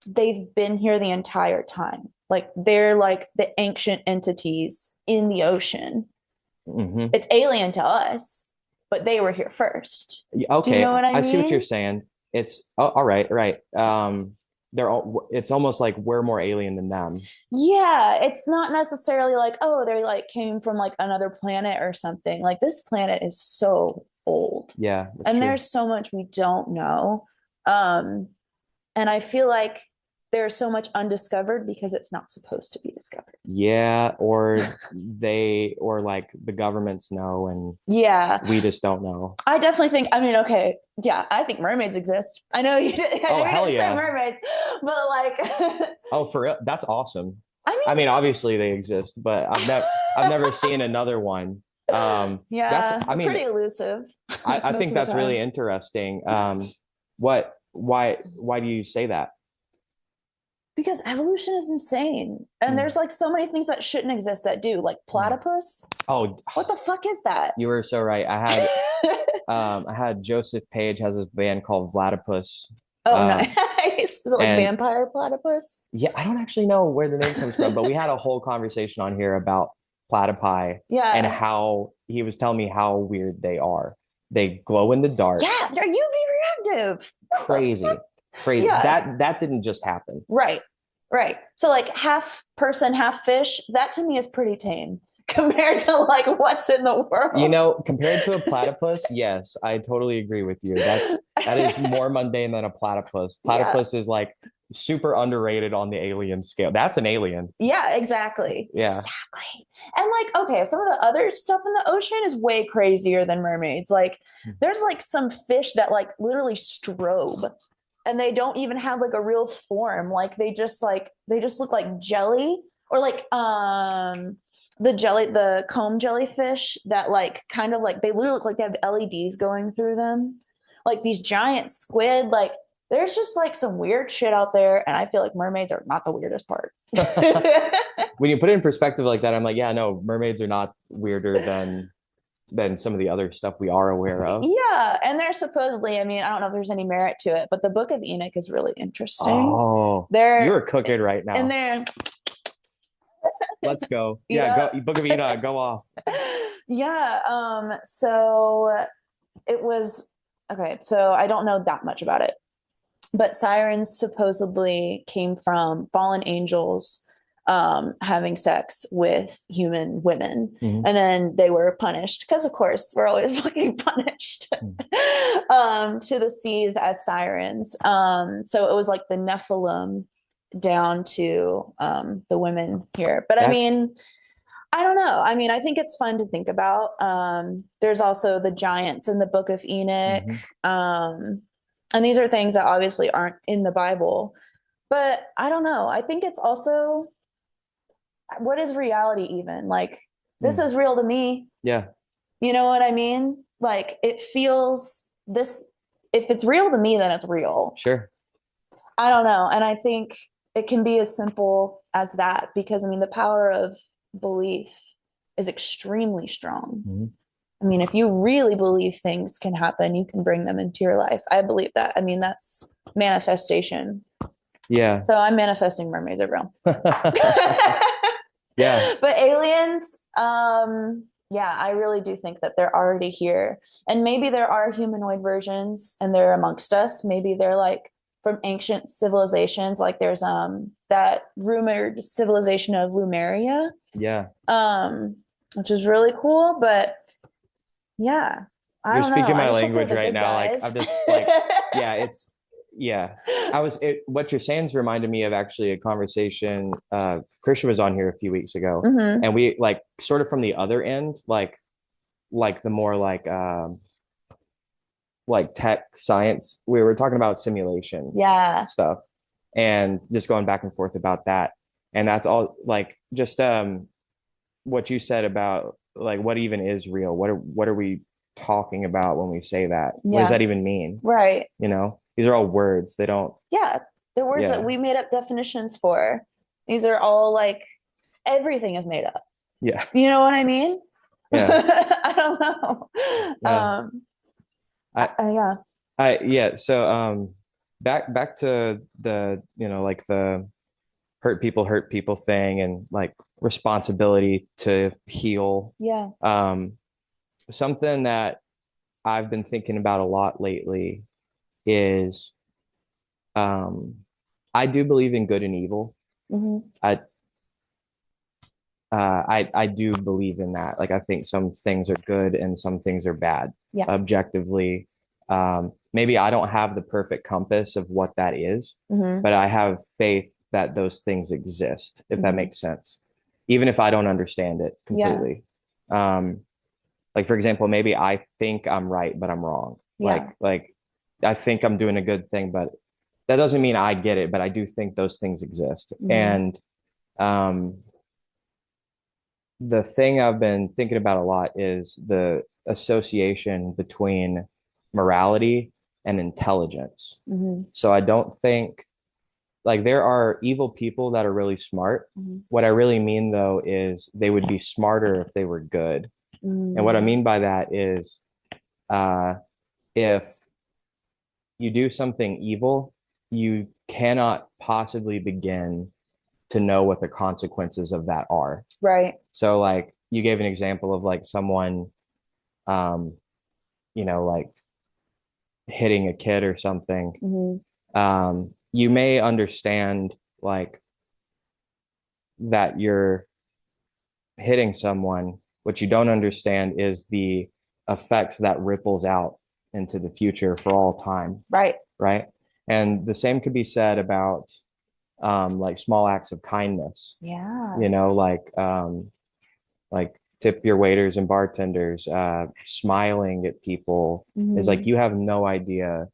they've been here the entire time. Like they're like the ancient entities in the ocean. Hmm. It's alien to us, but they were here first. Do you Okay, know what I I see what you're mean? saying. It's all right, right. It's almost like we're more alien than them. Yeah, it's not necessarily like, oh, they like came from like another planet or something. Like this planet is so old Yeah, that's and true. there's so much we don't know. Um, and I feel like there's so much undiscovered because it's not supposed to be discovered. Yeah, or like the governments know and Yeah, we just don't know. I definitely think. I mean, okay, yeah, I think mermaids exist. I know you did. I Oh, know you hell didn't say yeah. mermaids, but like, Oh, for real? That's awesome. I I mean, obviously they exist, but I've never mean, seen another one. That's yeah, I they're pretty mean, elusive I most think of the that's really time. interesting. Why do you say that? Because evolution is insane, and Hmm. there's like so many things that shouldn't exist that do, like Hmm. platypus. Oh, What the fuck is that? you were so right. I had Joseph Page has this band called Vladipus. Oh, Um, nice. Is it like and vampire platypus? yeah, I don't actually know where the name comes from, but we had a whole conversation on here about platypi and Yeah. how he was telling me how weird they are. They glow in the dark. Yeah, they're UV reactive. What the fuck? Crazy. Crazy. Yes. That didn't just happen. Right. Right. So like half person, half fish, that to me is pretty tame compared to like what's in the You world. know, compared to a platypus, yes, I totally agree with you. That is more mundane than a platypus. Yeah. Platypus is like super underrated on the alien scale. That's an alien. Yeah, exactly. Yeah. Exactly. And like, okay, some of the other stuff in the ocean is way crazier than mermaids. Like, there's like some fish that like literally strobe and they don't even have like a real form. Like they just look like jelly or like the comb jellyfish that like kind of like they literally look like they have LEDs going through them. Like these giant squid, like there's just like some weird shit out there, and I feel like mermaids are not the weirdest part. When you put it in perspective like that, I'm like, yeah, no, mermaids are not weirder than some of the other stuff we are aware of. Yeah, and they're supposedly, I mean, I don't know if there's any merit to it, but the Book of Enoch is really interesting. Oh, They're you're cooking right and now. they're Let's go. Yeah, go yeah. Book of Enoch, go off. Yeah, so it was okay, so I don't know that much about it. But sirens supposedly came from fallen angels having sex with human women. Mhm. And then they were punished because, of course, we're always fucking punished to the seas as sirens. So it was like the Nephilim down to the women here. But I That's mean, I don't know. I mean, I think it's fun to think about. There's also the giants in the Book of Enoch. mhm. And these are things that obviously aren't in the Bible. But I don't know. I think it's also what is reality even? Like, this Mm. is real to me. Yeah, You know what I mean? Like, it feels this, if it's real to me, then it's real. sure. I don't know. And I think it can be as simple as that because, I mean, the power of belief is extremely strong. Mhm. I mean, if you really believe things can happen, you can bring them into your life. I believe that. I mean, that's manifestation. Yeah. So I'm manifesting mermaids are real. Yeah, But aliens, yeah, I really do think that they're already here. And maybe there are humanoid versions and they're amongst us. Maybe they're like from ancient civilizations, like there's that rumored civilization of Lumeria, yeah. um, which is really cool. But yeah, I You're don't know. speaking I my just hope they're language the right good now. Like guys. I'm just like, yeah, yeah. What you're saying's reminded me of actually a conversation. Christian was on here a few weeks ago, Hmm. and we like sort of from the other end, like the more like tech science. We were talking about simulation Yeah. stuff and just going back and forth about that. And that's all like just what you said about like what even is real? What are we talking about when we say that? What does Yeah. that even mean? Right. You know, these are all words. They don't, Yeah. They're words that yeah, we made up definitions for. These are all like everything is made up. yeah, You know what I mean? yeah, I don't know. yeah. I, Yeah. yeah. So, back to the, like the hurt people thing and like responsibility to heal. Yeah. Something that I've been thinking about a lot lately is, um, I do believe in good and evil. Hmm. I, I do believe in that. Like, I think some things are good and some things are bad, Yeah. objectively. maybe I don't have the perfect compass of what that is, Hmm. but I have faith that those things exist, if that Hmm. makes sense, even if I don't understand it Yeah. completely. Um, like for example, maybe I think I'm right, but I'm wrong. Yeah. Like I think I'm doing a good thing, but that doesn't mean I get it, but I do think those things exist. Hmm. And um, the thing I've been thinking about a lot is the association between morality and intelligence. Hmm. So I don't think like there are evil people that are really smart. Hmm. What I really mean though is they would be smarter if they were good. And what I Hmm. mean by that is uh, if you do something evil, you cannot possibly begin to know what the consequences of that are. Right. So like you gave an example of like someone um, like hitting a kid or something. Hmm. You may understand like that you're hitting someone. What you don't understand is the effects that ripples out into the future for all time, Right. right? And the same could be said about like small acts of kindness, Yeah. you know, like tip your waiters and bartenders, smiling at people is like Hmm. you have no idea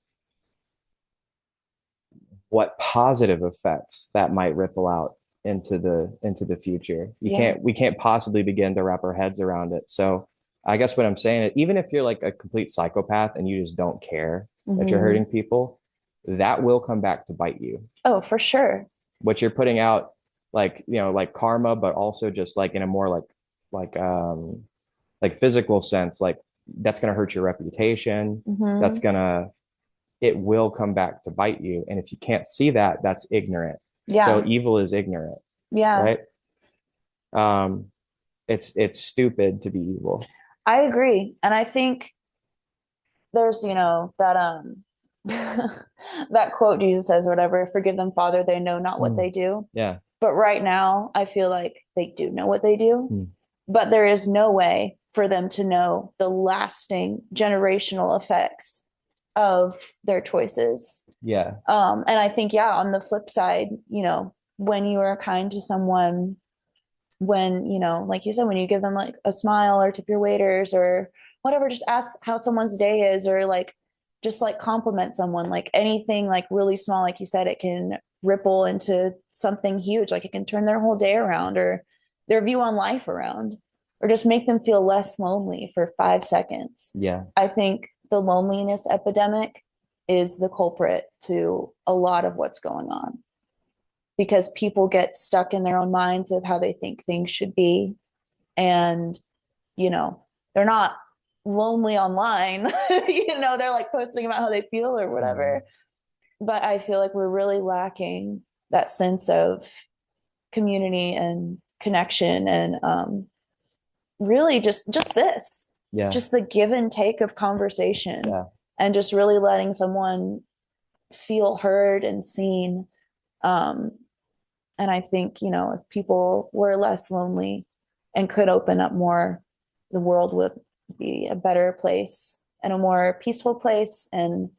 what positive effects that might ripple out into the future. Yeah. We can't possibly begin to wrap our heads around it. So I guess what I'm saying is even if you're like a complete psychopath and you just don't care that you're Hmm. hurting people, that will come back to bite you. Oh, for sure. What you're putting out, like, like karma, but also just like in a more like like physical sense, like that's gonna hurt your reputation. That's Hmm. gonna it will come back to bite you. And if you can't see that, that's ignorant. So Yeah. evil is ignorant, Yeah. right? Um, it's stupid to be evil. I agree. And I think there's, that that quote Jesus says, or whatever, forgive them, Father, they know not what Mm. they do. Yeah. But right now, I feel like they do know what they do, Mm. but there is no way for them to know the lasting generational effects of their choices. Yeah. And I think, yeah, on the flip side, when you are kind to someone, when, like you said, when you give them like a smile or tip your waiters or whatever, just ask how someone's day is, or like just like compliment someone, like anything like really small, like you said, it can ripple into something huge. Like it can turn their whole day around or their view on life around, or just make them feel less lonely for 5 seconds. Yeah. I think the loneliness epidemic is the culprit to a lot of what's going on, because people get stuck in their own minds of how they think things should be. And, you know, they're not lonely online, they're like posting about how they feel or Mm. whatever. But I feel like we're really lacking that sense of community and connection and really just this, Yeah. just the give and take of conversation, Yeah. and just really letting someone feel heard and seen. Um, And I think, if people were less lonely and could open up more, the world would be a better place and a more peaceful place, and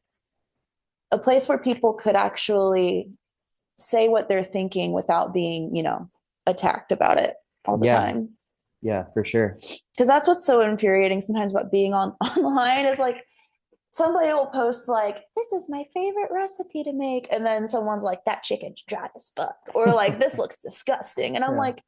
a place where people could actually say what they're thinking without being, attacked about it all the Yeah. time. Yeah, for sure. Because that's what's so infuriating sometimes about being on online is like somebody will post like, this is my favorite recipe to make, and then someone's like, that chicken's dry as fuck, or like, this looks disgusting, and I'm Yeah. like,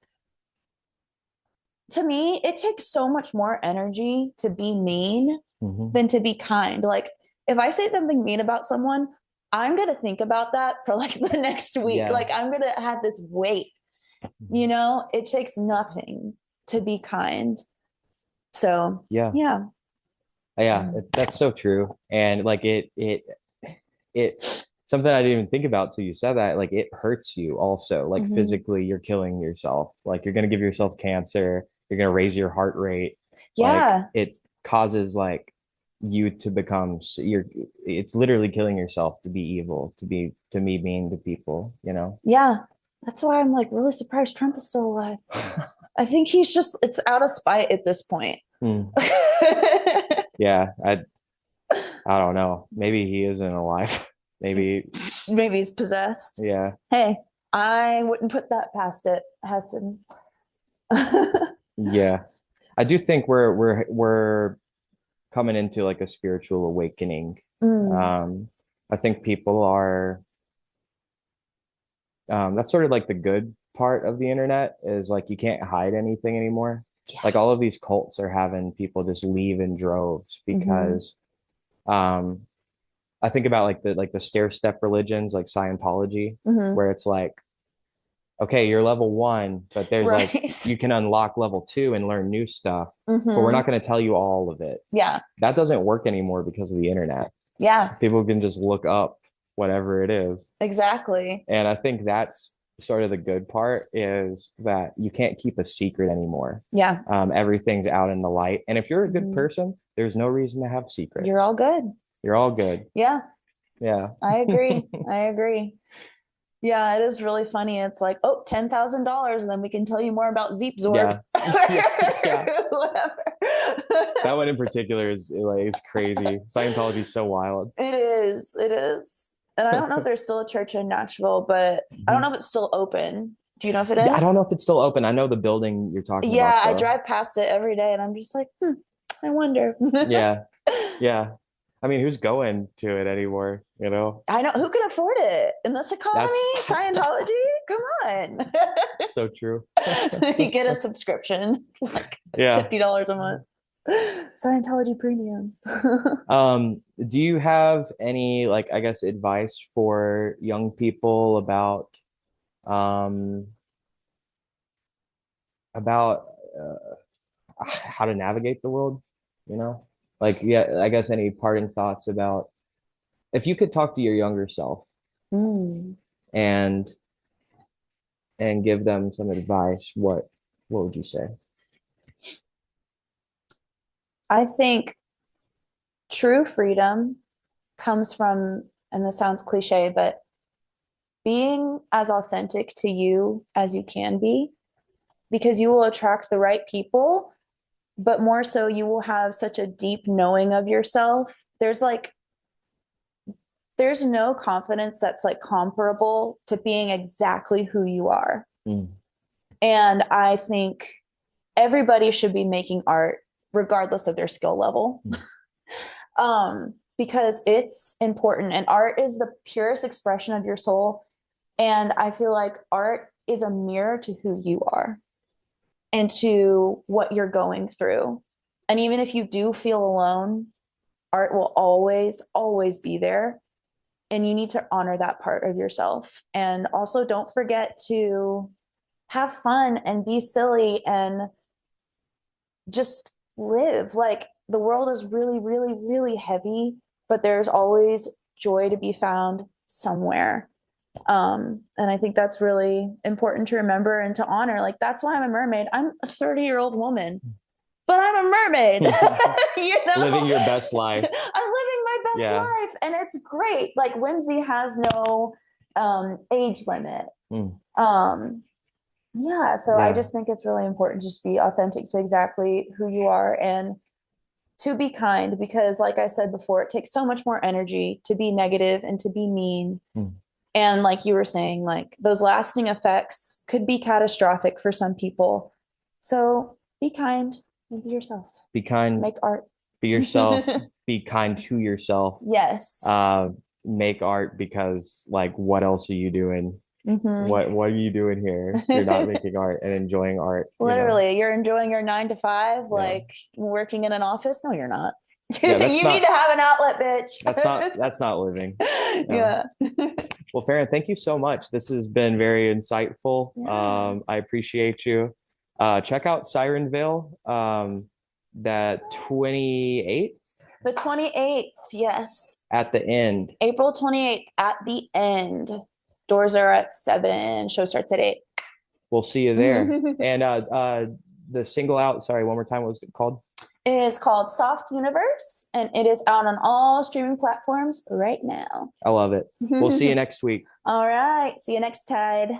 to me it takes so much more energy to be mean Hmm. than to be kind. Like if I say something mean about someone, I'm going to think about that for like the next week. Yeah. Like I'm going to have this weight. Mhm. It takes nothing to be kind. So Yeah. yeah. Yeah, that's so true. And like it something I didn't even think about till you said that, like it hurts you also. Like Mm-hmm. physically you're killing yourself. Like you're gonna give yourself cancer, you're gonna raise your heart rate. Like Yeah. it causes like you to become you're it's literally killing yourself to be evil, to me mean to people, you know? Yeah. That's why I'm like really surprised Trump is still alive. I think it's out of spite at this point. Hmm. Yeah, I don't know. Maybe he isn't alive. Maybe, Maybe he's possessed. yeah, Hey, I wouldn't put that past it, Hassan. yeah. I do think we're coming into like a spiritual awakening. Mm, Um, I think people are that's sort of like the good part of the internet is like you can't hide anything anymore. yeah. Like all of these cults are having people just leave in droves Hmm. because um I think about like the stair step religions like Scientology, Hmm. where it's like, okay, you're level one, but there's like Right. you can unlock level two and learn new stuff, but we're Hmm. not going to tell you all of it. Yeah. That doesn't work anymore because of the internet. Yeah. People can just look up whatever it is. Exactly. And I think that's sort of the good part is that you can't keep a secret anymore. Yeah. Everything's out in the light. And if you're a good Hmm. person, there's no reason to have You're secrets. all good. You're all good. Yeah. Yeah. I agree. I agree. Yeah, it is really funny. It's like, oh, $10,000, and then we can tell you more about Zeep Zorp. Yeah. Yeah. Yeah. Whatever. That one in particular is like is crazy. Scientology is so wild. It is. It is. And I don't know if there's still a church in Nashville, but I don't know if it's still open. Do you know if it I don't know is? if it's still open. I know the building you're talking Yeah, about I though. drive past it every day and I'm just like, I wonder. Yeah. Yeah. I mean, who's going to it anymore? You know? I know who can afford it in this economy? That's Scientology? Come on. so true. You get a subscription, like Yeah. $50 a month. Scientology premium. Do you have any like I guess advice for young people um about how to navigate the world, you know? Like yeah, I guess any parting thoughts about if you could talk to your younger self Mm. and give them some advice, what would you say? I think true freedom comes from, and this sounds cliche, but being as authentic to you as you can be, because you will attract the right people, but more so, you will have such a deep knowing of yourself. There's no confidence that's like comparable to being exactly who you are. Mm, And I think everybody should be making art regardless of their skill level. mm, Because it's important and art is the purest expression of your soul. And I feel like art is a mirror to who you are and to what you're going through. And even if you do feel alone, art will always, always be there. And you need to honor that part of yourself. And also, don't forget to have fun and be silly and just live. Like the world is really, really, really heavy, but there's always joy to be found somewhere. And I think that's really important to remember and to honor. Like that's why I'm a mermaid. I'm a 30-year-old woman, but I'm a mermaid. You living know, your best I'm life. living my best Yeah. life, and it's great. Like whimsy has no age limit. Mm, Um, yeah, so I yeah. just think it's really important to just be authentic to exactly who you are and to be kind because, like I said before, it takes so much more energy to be negative and to be mean. Mm. And like you were saying, like those lasting effects could be catastrophic for some people. So be kind and be yourself. Be kind, Make art. be yourself, be kind to yourself. Yes. Uh, make art because like what else are you doing? Hmm. What are you doing here if you're not making art and enjoying art, you know? Literally, you're enjoying your 9 to 5, Yeah. like working in an office. No, you're not. Yeah, You need to have an outlet, that's not living. bitch. No. Yeah. Well, Farron, thank you so much. This has been very insightful. Yeah. I appreciate you. Check out Sirenville, that 28th The 28th, yes. at the end. April 28th at the end. Doors are at 7, show starts at 8. We'll see you there. And the single out, sorry, one more time, what was it called? It is called Soft Universe, and it is out on all streaming platforms right now. I love it. We'll see you next week. All right. See you next tide.